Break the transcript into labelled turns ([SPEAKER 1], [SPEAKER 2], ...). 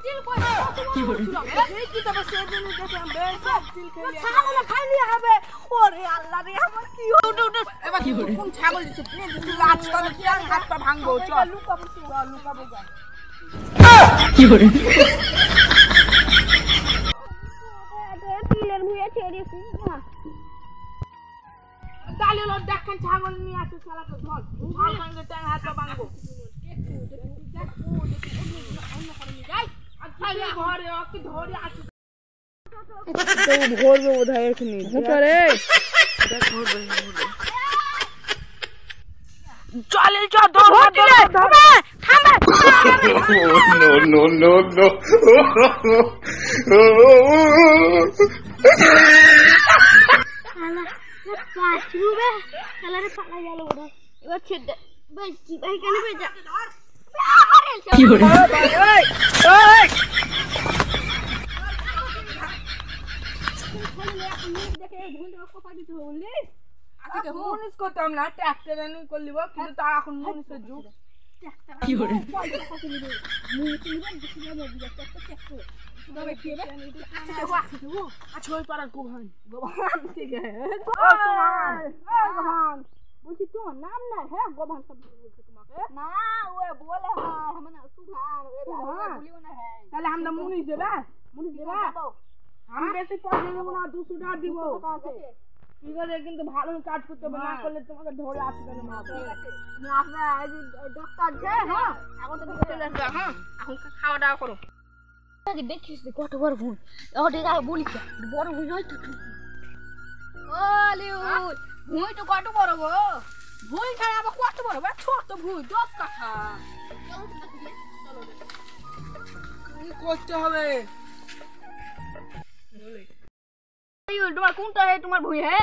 [SPEAKER 1] কি করে এই কি তবে সেদিন দেখে আমি সব তিল খেয়ে ছাগল খাইলি হবে ওরে আল্লাহ রে আমার কি উঠ এবার কি করে কোন ছাগল দিছে লাজ করে কি হাত পা ভাঙবো চল লুকাবো যা কি করে তিলের মুয়ে ছেড়েছি না তাহলে লোক দেখেন ছাগল নিয়ে আসে শালাকে ধর ছাগল সঙ্গে টাং হাত পা ভাঙবো ঘরে ওকে ধরে আসে তো ভরবে বোধহয় এখানে ভুটারে দেখ ভরবে চলে চল ধরে থামবে
[SPEAKER 2] no
[SPEAKER 1] আলা পাছুবে আলারে পালা গেল বোধহয় এবার ছেড়ে ভাই কি ভাই কেন বেজা
[SPEAKER 2] কি করে এই
[SPEAKER 1] মুনিস করতাম না ট্রাক্টর এনে করলিব কিন্তু তার এখন মুনিসের যুগ
[SPEAKER 2] কি করে
[SPEAKER 1] বলছি তোমার নাম না হ্যাঁ গোভান সব বলছে তোমাকে না ওই বলে তাহলে আমরা মুনিস দেবে আমি বেশি পয়সা দেবো না 200 টাকা দিব ঠিক আছে কিন্তু ভালো কাজ করতে হবে না করলে তোমাকে ধরে আসবে না ডক্টর যে হ্যাঁ এখন তো চলে আসবে হ্যাঁ এখন খাওয়া দাওয়া করো দেখিস কত বড় ভুল ওটা বলি বড় ভুল হয় তো ও লিউল ভুল তো কত বড় গো ভুল খায় আবার কত বড় ছোট ভুল 10 কাঠা করতে হবে তোমার কোনটা है তোমার ভুই है